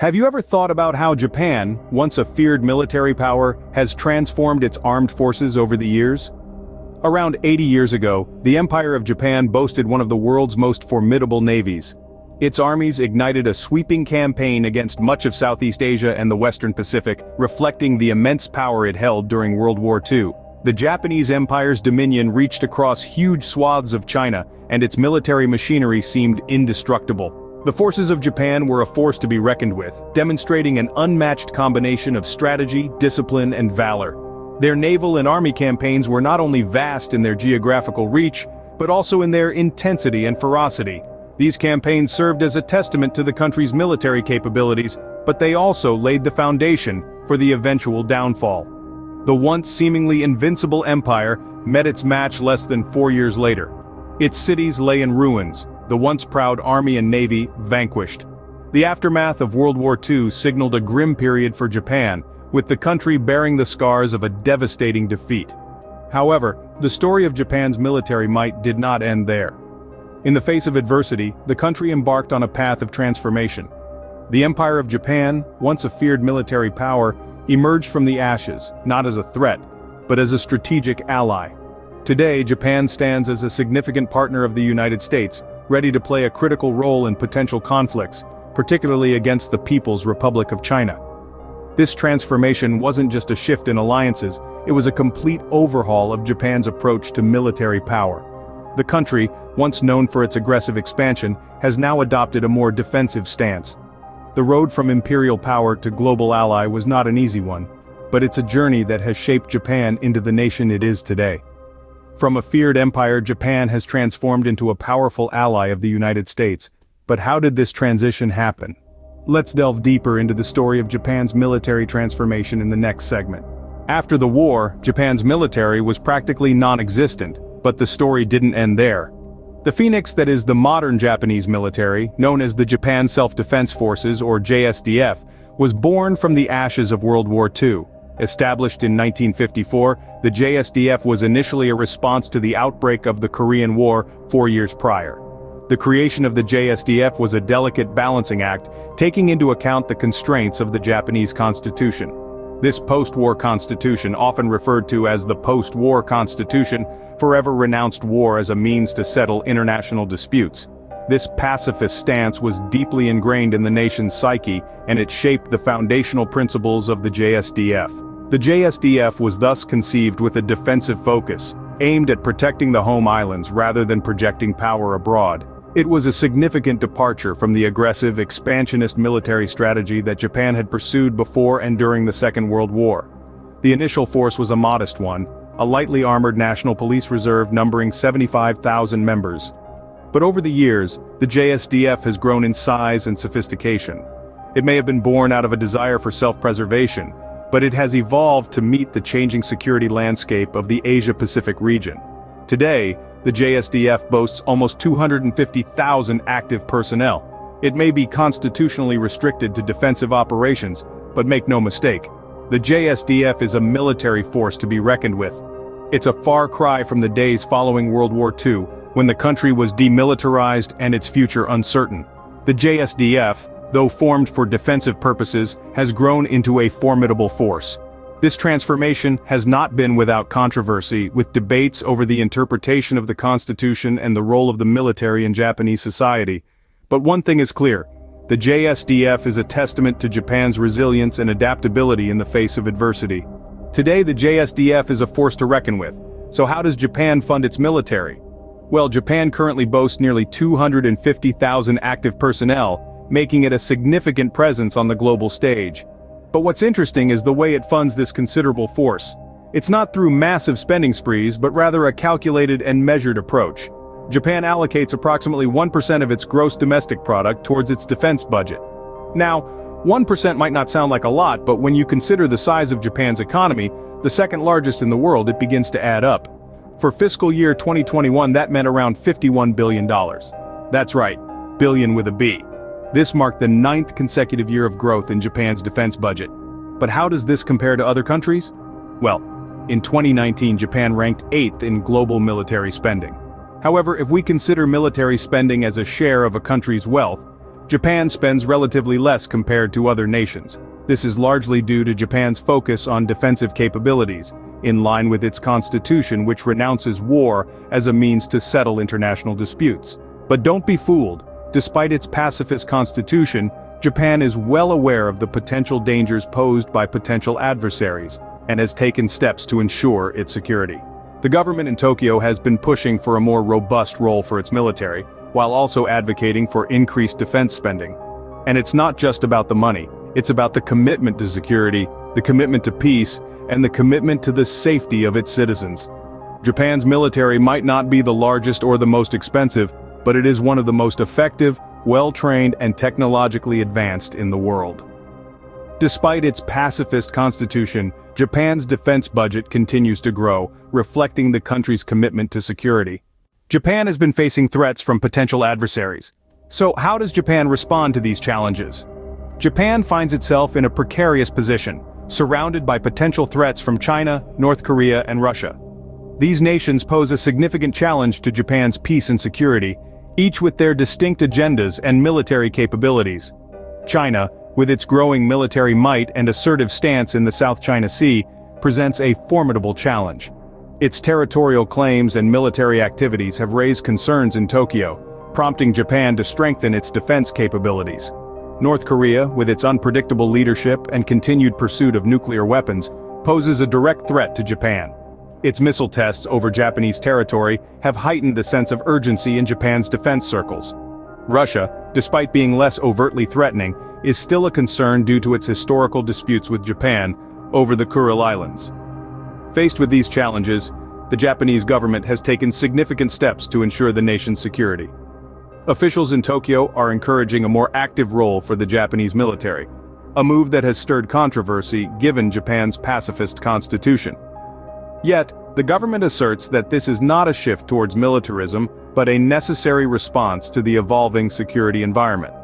Have you ever thought about how Japan, once a feared military power, has transformed its armed forces over the years? Around 80 years ago, the Empire of Japan boasted one of the world's most formidable navies. Its armies ignited a sweeping campaign against much of Southeast Asia and the Western Pacific, reflecting the immense power it held during World War II. The Japanese Empire's dominion reached across huge swaths of China, and its military machinery seemed indestructible. The forces of Japan were a force to be reckoned with, demonstrating an unmatched combination of strategy, discipline, and valor. Their naval and army campaigns were not only vast in their geographical reach, but also in their intensity and ferocity. These campaigns served as a testament to the country's military capabilities, but they also laid the foundation for the eventual downfall. The once seemingly invincible empire met its match less than 4 years later. Its cities lay in ruins, the once proud army and navy vanquished. The aftermath of World War II signaled a grim period for Japan, with the country bearing the scars of a devastating defeat. However, the story of Japan's military might did not end there. In the face of adversity, the country embarked on a path of transformation. The Empire of Japan, once a feared military power, emerged from the ashes, not as a threat, but as a strategic ally. Today, Japan stands as a significant partner of the United States, ready to play a critical role in potential conflicts, particularly against the People's Republic of China. This transformation wasn't just a shift in alliances, it was a complete overhaul of Japan's approach to military power. The country, once known for its aggressive expansion, has now adopted a more defensive stance. The road from imperial power to global ally was not an easy one, but it's a journey that has shaped Japan into the nation it is today. From a feared empire, Japan has transformed into a powerful ally of the United States. But how did this transition happen? Let's delve deeper into the story of Japan's military transformation in the next segment. After the war, Japan's military was practically non-existent, but the story didn't end there. The phoenix that is the modern Japanese military, known as the Japan Self-Defense Forces or JSDF, was born from the ashes of World War II. Established in 1954, the JSDF was initially a response to the outbreak of the Korean War 4 years prior. The creation of the JSDF was a delicate balancing act, taking into account the constraints of the Japanese constitution. This post-war constitution, often referred to as the post-war constitution, forever renounced war as a means to settle international disputes. This pacifist stance was deeply ingrained in the nation's psyche, and it shaped the foundational principles of the JSDF. The JSDF was thus conceived with a defensive focus, aimed at protecting the home islands rather than projecting power abroad. It was a significant departure from the aggressive, expansionist military strategy that Japan had pursued before and during the Second World War. The initial force was a modest one, a lightly armored national police reserve numbering 75,000 members. But over the years, the JSDF has grown in size and sophistication. It may have been born out of a desire for self-preservation, but it has evolved to meet the changing security landscape of the Asia-Pacific region. Today, the JSDF boasts almost 250,000 active personnel. It may be constitutionally restricted to defensive operations, but make no mistake, the JSDF is a military force to be reckoned with. It's a far cry from the days following World War II, when the country was demilitarized and its future uncertain. The JSDF, though formed for defensive purposes, has grown into a formidable force. This transformation has not been without controversy, with debates over the interpretation of the Constitution and the role of the military in Japanese society. But one thing is clear, the JSDF is a testament to Japan's resilience and adaptability in the face of adversity. Today the JSDF is a force to reckon with. So how does Japan fund its military? Well, Japan currently boasts nearly 250,000 active personnel, making it a significant presence on the global stage. But what's interesting is the way it funds this considerable force. It's not through massive spending sprees, but rather a calculated and measured approach. Japan allocates approximately 1% of its gross domestic product towards its defense budget. Now, 1% might not sound like a lot, but when you consider the size of Japan's economy, the second largest in the world, it begins to add up. For fiscal year 2021, that meant around $51 billion. That's right, billion with a B. This marked the 9th consecutive year of growth in Japan's defense budget. But how does this compare to other countries? Well, in 2019 Japan ranked 8th in global military spending. However, if we consider military spending as a share of a country's wealth, Japan spends relatively less compared to other nations. This is largely due to Japan's focus on defensive capabilities, in line with its constitution which renounces war as a means to settle international disputes. But don't be fooled. Despite its pacifist constitution, Japan is well aware of the potential dangers posed by potential adversaries, and has taken steps to ensure its security. The government in Tokyo has been pushing for a more robust role for its military, while also advocating for increased defense spending. And it's not just about the money, it's about the commitment to security, the commitment to peace, and the commitment to the safety of its citizens. Japan's military might not be the largest or the most expensive, but it is one of the most effective, well-trained, and technologically advanced in the world. Despite its pacifist constitution, Japan's defense budget continues to grow, reflecting the country's commitment to security. Japan has been facing threats from potential adversaries. So how does Japan respond to these challenges? Japan finds itself in a precarious position, surrounded by potential threats from China, North Korea, and Russia. These nations pose a significant challenge to Japan's peace and security, each with their distinct agendas and military capabilities. China, with its growing military might and assertive stance in the South China Sea, presents a formidable challenge. Its territorial claims and military activities have raised concerns in Tokyo, prompting Japan to strengthen its defense capabilities. North Korea, with its unpredictable leadership and continued pursuit of nuclear weapons, poses a direct threat to Japan. Its missile tests over Japanese territory have heightened the sense of urgency in Japan's defense circles. Russia, despite being less overtly threatening, is still a concern due to its historical disputes with Japan over the Kuril Islands. Faced with these challenges, the Japanese government has taken significant steps to ensure the nation's security. Officials in Tokyo are encouraging a more active role for the Japanese military, a move that has stirred controversy given Japan's pacifist constitution. Yet, the government asserts that this is not a shift towards militarism, but a necessary response to the evolving security environment.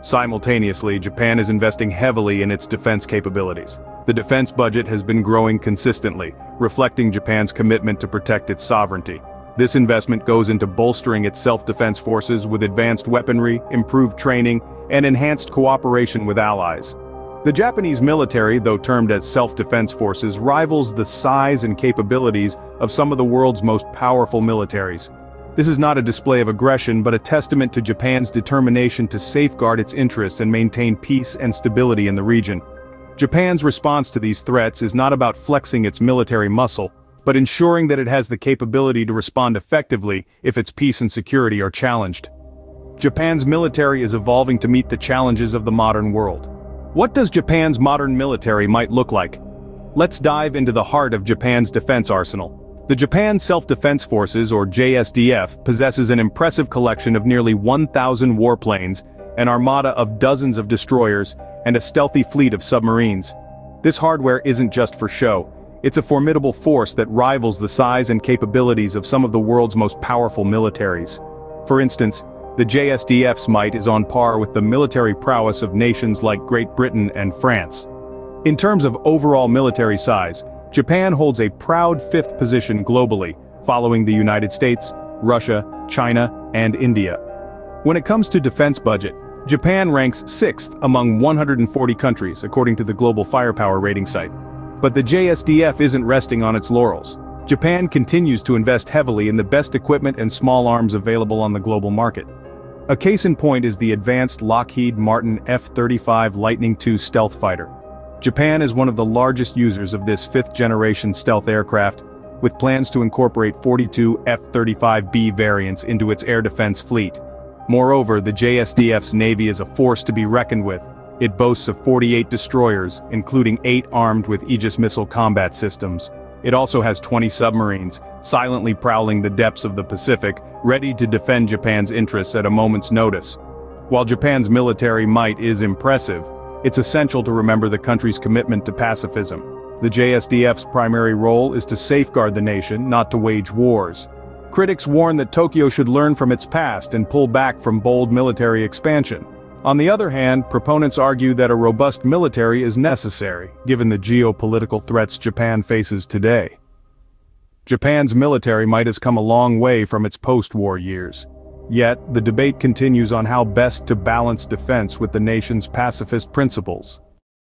Simultaneously, Japan is investing heavily in its defense capabilities. The defense budget has been growing consistently, reflecting Japan's commitment to protect its sovereignty. This investment goes into bolstering its self-defense forces with advanced weaponry, improved training, and enhanced cooperation with allies. The Japanese military, though termed as self-defense forces, rivals the size and capabilities of some of the world's most powerful militaries. This is not a display of aggression but a testament to Japan's determination to safeguard its interests and maintain peace and stability in the region. Japan's response to these threats is not about flexing its military muscle, but ensuring that it has the capability to respond effectively if its peace and security are challenged. Japan's military is evolving to meet the challenges of the modern world. What does Japan's modern military might look like? Let's dive into the heart of Japan's defense arsenal. The Japan Self-Defense Forces, or JSDF, possesses an impressive collection of nearly 1,000 warplanes, an armada of dozens of destroyers, and a stealthy fleet of submarines. This hardware isn't just for show. It's a formidable force that rivals the size and capabilities of some of the world's most powerful militaries. For instance, the JSDF's might is on par with the military prowess of nations like Great Britain and France. In terms of overall military size, Japan holds a proud fifth position globally, following the United States, Russia, China, and India. When it comes to defense budget, Japan ranks 6th among 140 countries according to the Global Firepower rating site. But the JSDF isn't resting on its laurels. Japan continues to invest heavily in the best equipment and small arms available on the global market. A case in point is the advanced Lockheed Martin F-35 Lightning II stealth fighter. Japan is one of the largest users of this fifth-generation stealth aircraft, with plans to incorporate 42 F-35B variants into its air defense fleet. Moreover, the JSDF's Navy is a force to be reckoned with. It boasts of 48 destroyers, including 8 armed with Aegis missile combat systems. It also has 20 submarines, silently prowling the depths of the Pacific, ready to defend Japan's interests at a moment's notice. While Japan's military might is impressive, it's essential to remember the country's commitment to pacifism. The JSDF's primary role is to safeguard the nation, not to wage wars. Critics warn that Tokyo should learn from its past and pull back from bold military expansion. On the other hand, proponents argue that a robust military is necessary, given the geopolitical threats Japan faces today. Japan's military might has come a long way from its post-war years. Yet, the debate continues on how best to balance defense with the nation's pacifist principles.